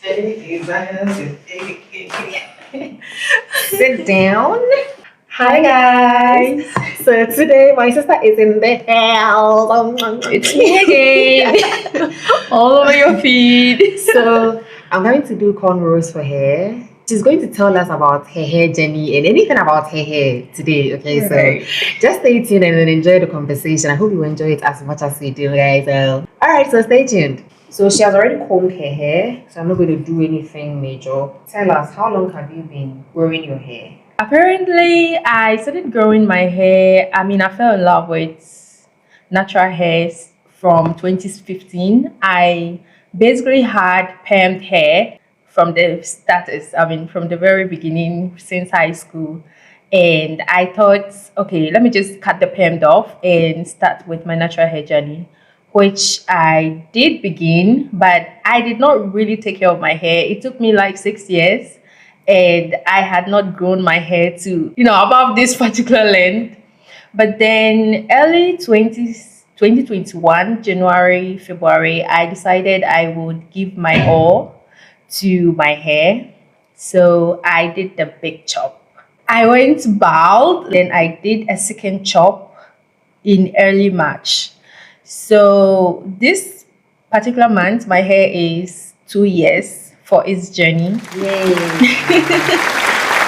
Sit down. Hi guys, So today my sister is in the house. it's me again. All over your feed. So I'm going to do cornrows for her. She's going to tell us about her hair journey and anything about her hair today. Okay, Right. so just stay tuned and enjoy the conversation. I hope you enjoy it as much as we do, guys. All right, so stay tuned. So she has already combed her hair, so I'm not going to do anything major. Tell us, how long have you been growing your hair? Apparently, I started growing my hair. I fell in love with natural hair from 2015. I basically had permed hair from the status. From the very beginning, since high school. And I thought, okay, let me just cut the permed off and start with my natural hair journey, which I did begin, but I did not really take care of my hair. It took me like 6 years, and I had not grown my hair to, above this particular length. But then early 2021, January, February, I decided I would give my all to my hair. So I did the big chop. I went bald, then I did a second chop in early March. So this particular month, my hair is 2 years for its journey. Yay.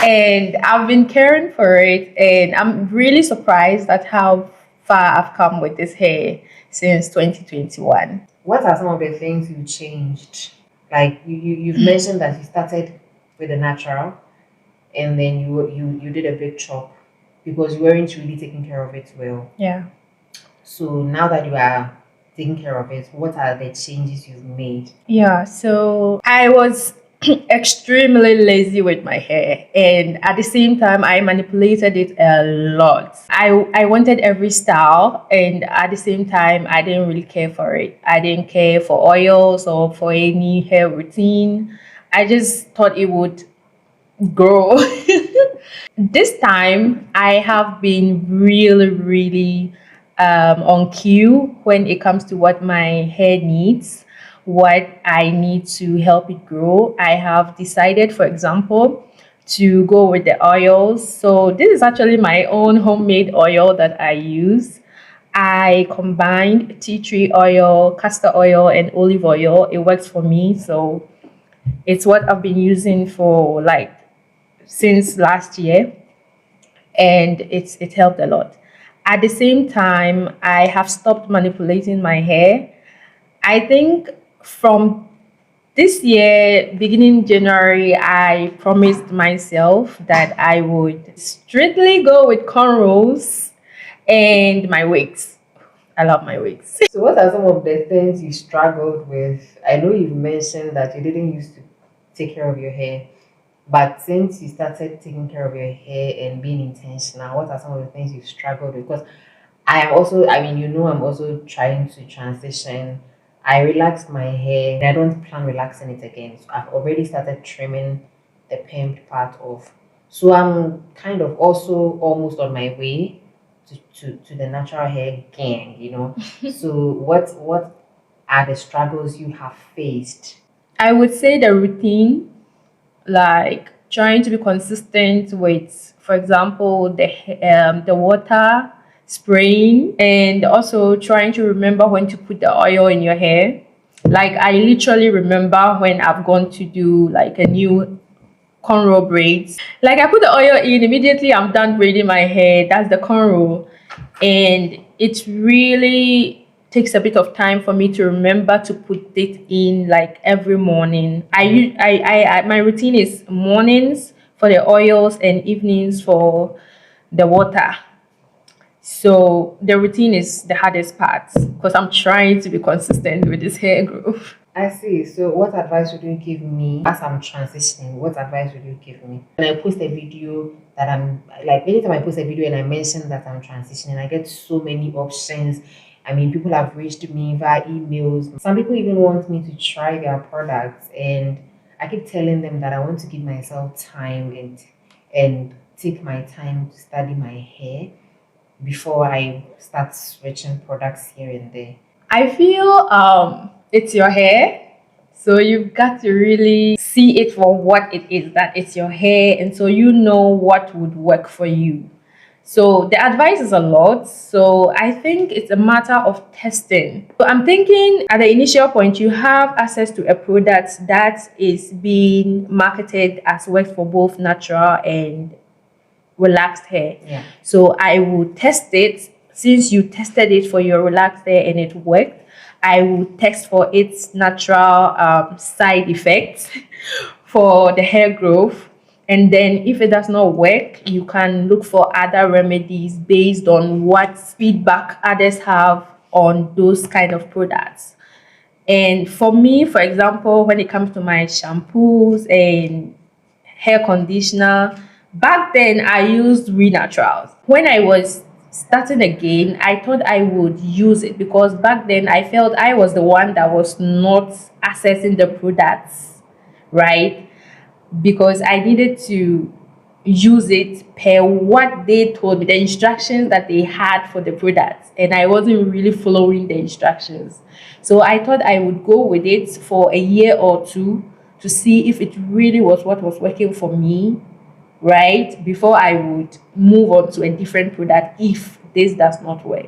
And I've been caring for it, and I'm really surprised at how far I've come with this hair since 2021. What are some of the things you changed? Like you've mentioned that you started with the natural and then you did a big chop because you weren't really taking care of it well. Yeah. So now that you are taking care of it, what are the changes you've made? Yeah, so I was extremely lazy with my hair, and at the same time I manipulated it a lot. I wanted every style, and at the same time I didn't really care for it. I didn't care for oils or for any hair routine. I just thought it would grow. This time I have been really, really on cue when it comes to what my hair needs, what I need to help it grow. I have decided, for example, to go with the oils. So this is actually my own homemade oil that I use. I combined tea tree oil, castor oil, and olive oil. It works for me. So it's what I've been using for like since last year, and it helped a lot. At the same time, I have stopped manipulating my hair. I think from this year, beginning January, I promised myself that I would strictly go with cornrows and my wigs. I love my wigs. So what are some of the things you struggled with? I know you've mentioned that you didn't used to take care of your hair, but since you started taking care of your hair and being intentional, what are some of the things you've struggled with? Because I am also, I'm also trying to transition. I relaxed my hair and I don't plan relaxing it again. So I've already started trimming the permed part off. So I'm kind of also almost on my way to the natural hair gang. So what are the struggles you have faced? I would say the routine, like trying to be consistent with, for example, the water spraying, and also trying to remember when to put the oil in your hair. Like I literally remember when I've gone to do like a new cornrow braids. Like I put the oil in immediately, I'm done braiding my hair. That's the cornrow, and it really takes a bit of time for me to remember to put it in like every morning. My routine is mornings for the oils and evenings for the water. So the routine is the hardest part because I'm trying to be consistent with this hair growth. I see. So, what advice would you give me as I'm transitioning? What advice would you give me? When I post a video that I'm like, anytime I post a video and I mention that I'm transitioning, I get so many options. I mean, people have reached me via emails. Some people even want me to try their products, and I keep telling them that I want to give myself time and take my time to study my hair before I start switching products here and there. I feel it's your hair. So you've got to really see it for what it is, that it's your hair, and so you know what would work for you. So the advice is a lot. So I think it's a matter of testing. So I'm thinking at the initial point, you have access to a product that is being marketed as works for both natural and relaxed hair. Yeah. So I will test it. Since you tested it for your relaxed hair and it worked, I will test for its natural side effects for the hair growth. And then if it does not work, you can look for other remedies based on what feedback others have on those kind of products. And for me, for example, when it comes to my shampoos and hair conditioner, back then I used Renaturals. When I was starting again, I thought I would use it because back then I felt I was the one that was not accessing the products, right? Because I needed to use it per what they told me, the instructions that they had for the products, and I wasn't really following the instructions. So I thought I would go with it for a year or two to see if it really was what was working for me, right? Before I would move on to a different product if this does not work.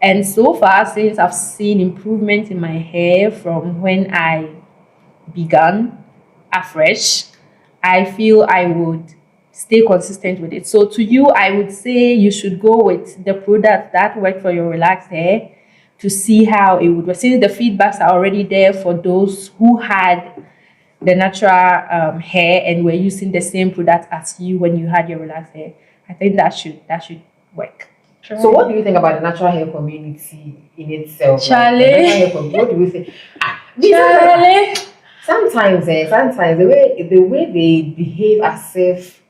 And so far, since I've seen improvement in my hair from when I began afresh, I feel I would stay consistent with it. So to you, I would say you should go with the product that worked for your relaxed hair to see how it would work. Since the feedbacks are already there for those who had the natural hair and were using the same product as you when you had your relaxed hair, I think that should work. So what do you think about the natural hair community in itself? Charlie. Like, the natural hair what do you think? Charlie. Sometimes the way they behave as if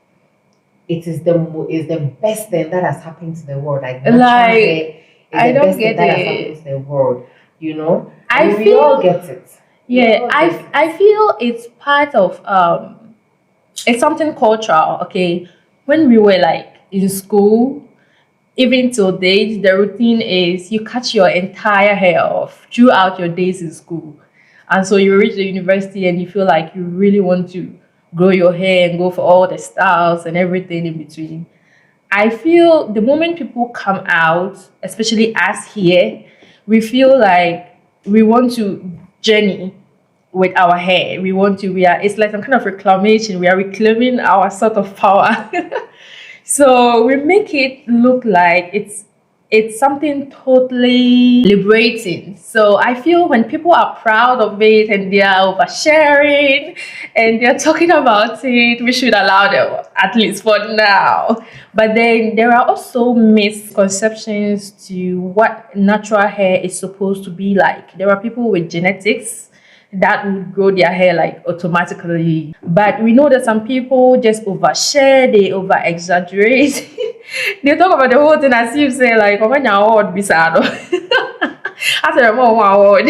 it is the best thing that has happened to the world. Like natural hair is I the don't best thing get that has it. happened to the world. You know, I we feel- all get it. Yeah, I feel it's part of it's something cultural. Okay, when we were like in school, even till date, the routine is you cut your entire hair off throughout your days in school. And so you reach the university and you feel like you really want to grow your hair and go for all the styles and everything in between. I feel the moment people come out, especially us here, we feel like we want to journey with our hair. It's like some kind of reclamation. We are reclaiming our sort of power. So we make it look like it's something totally liberating. So I feel when people are proud of it and they are oversharing and they're talking about it, we should allow them, at least for now. But then there are also misconceptions to what natural hair is supposed to be like. There are people with genetics that would grow their hair like automatically. But we know that some people just overshare, they over exaggerate. They talk about the whole thing as if say like, oh, when your award be sad. After a award.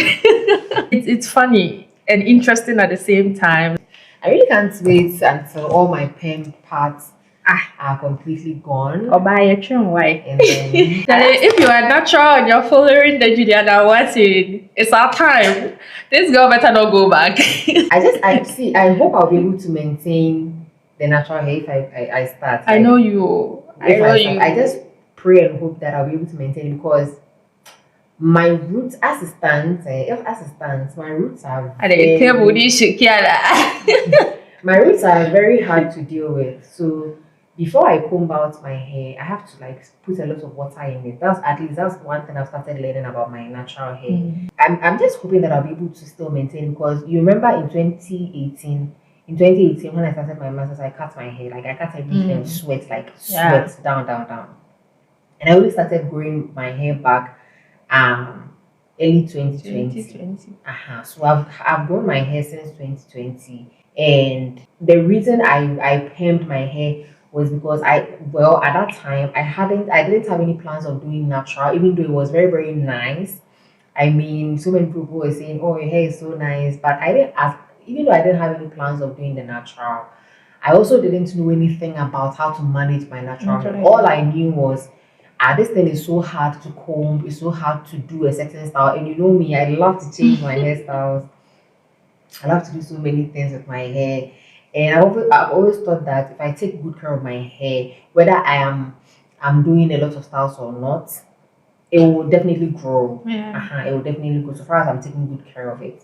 It's funny and interesting at the same time. I really can't wait until all my pen parts are completely gone. Or buy a trim white. And then If you are natural and you're following the Juliana Amoateng, it's our time. This girl better not go back. I hope I'll be able to maintain the natural hair if I start. I know you. I just pray and hope that I'll be able to maintain it because my roots, as it stands, my roots are my roots are very hard to deal with. So before I comb out my hair, I have to like put a lot of water in it. That's one thing I've started learning about my natural hair. Mm. I'm just hoping that I'll be able to still maintain because you remember in 2018. In 2018, when I started my masters, I cut my hair. Like I cut everything and sweat down. And I only started growing my hair back early 2020. So I've grown my hair since 2020. And the reason I permed my hair was because at that time I didn't have any plans of doing natural, even though it was very, very nice. I mean, so many people were saying, oh, your hair is so nice, but even though I didn't have any plans of doing the natural, I also didn't know anything about how to manage my natural hair. All I knew was this thing is so hard to comb, it's so hard to do a certain style. And you know me, I love to change my hairstyles. I love to do so many things with my hair. And I've always thought that if I take good care of my hair, whether I'm doing a lot of styles or not, it will definitely grow. Yeah. It will definitely grow so far as I'm taking good care of it.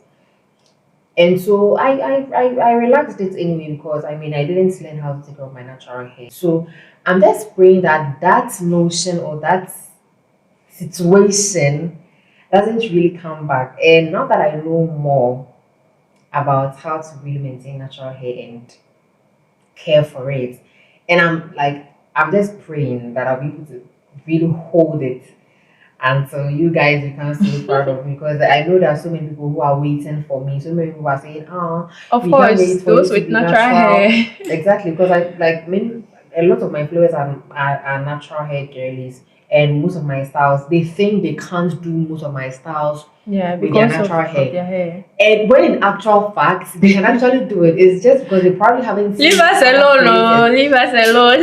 And so I relaxed it anyway because I mean I didn't learn how to take care of my natural hair. So I'm just praying that that notion or that situation doesn't really come back. And now that I know more about how to really maintain natural hair and care for it, and I'm just praying that I'll be able to really hold it until you guys become so proud of me because I know there are so many people who are waiting for me. So many people are saying, "Oh, Of we can't course, wait for those you to with be natural natural." hair. Exactly, because a lot of my followers are natural hair girlies, and most of my styles they think they can't do most of my styles Yeah, with their because natural of hair. their hair. And when in actual fact they can actually do it, it's just because they probably haven't seen Leave us other alone, no. places. Leave us alone.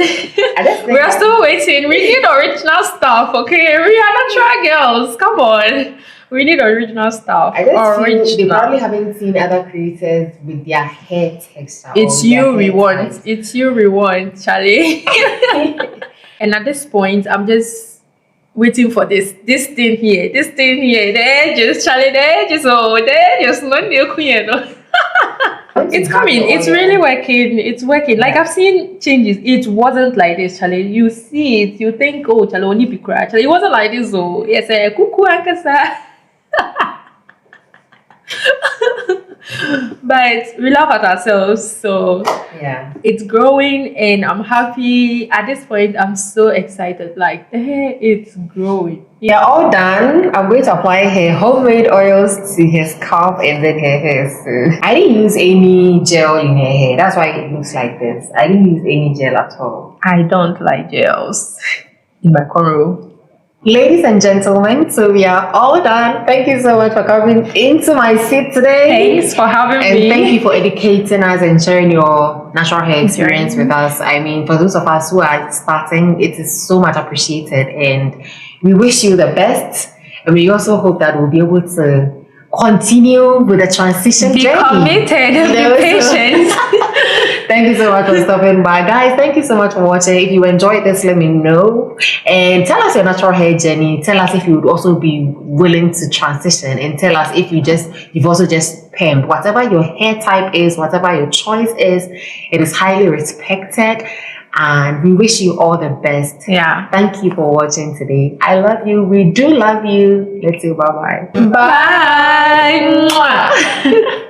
I just We think are still waiting. We need original stuff, okay? We are natural girls. Come on. We need original stuff. I just feel they probably Original. haven't seen other creators with their hair texture or It's with their you we hair want. types. It's you we want, Charlie. And at this point, I'm just waiting for this thing here, this thing here. The edges, Charlie, the edges, oh, the edges, not the queen. Once you It's have coming. the It's oil, really working. It's working. Like yeah. I've seen changes. It wasn't like this, Charlie. You see it. You think, oh, Charlie, only be cry. Charlie, it wasn't like this. Oh, yes, cuckoo ankasa. But we laugh at ourselves, so Yeah. it's growing, and I'm happy. At this point, I'm so excited. Like the hair, it's growing. We are all done. I'm going to apply her homemade oils to her scalp and then her hair. So I didn't use any gel in her hair. That's why it looks like this. I didn't use any gel at all. I don't like gels in my cornrow. Ladies and gentlemen, so we are all done. Thank you so much for coming into my seat today. Thanks for having And me. thank you for educating us and sharing your natural hair experience with us. I mean, for those of us who are starting, it is so much appreciated. And we wish you the best. And we also hope that we'll be able to continue with the transition Be journey. committed. You know, Be patient. Thank you so much for stopping by. Guys, thank you so much for watching. If you enjoyed this, let me know. And tell us your natural hair journey. Tell us if you would also be willing to transition. And tell us if you've also just pimped. Whatever your hair type is, whatever your choice is, it is highly respected. And we wish you all the best. Yeah. Thank you for watching today. I love you. We do love you. Let's say bye-bye. Bye. Mwah.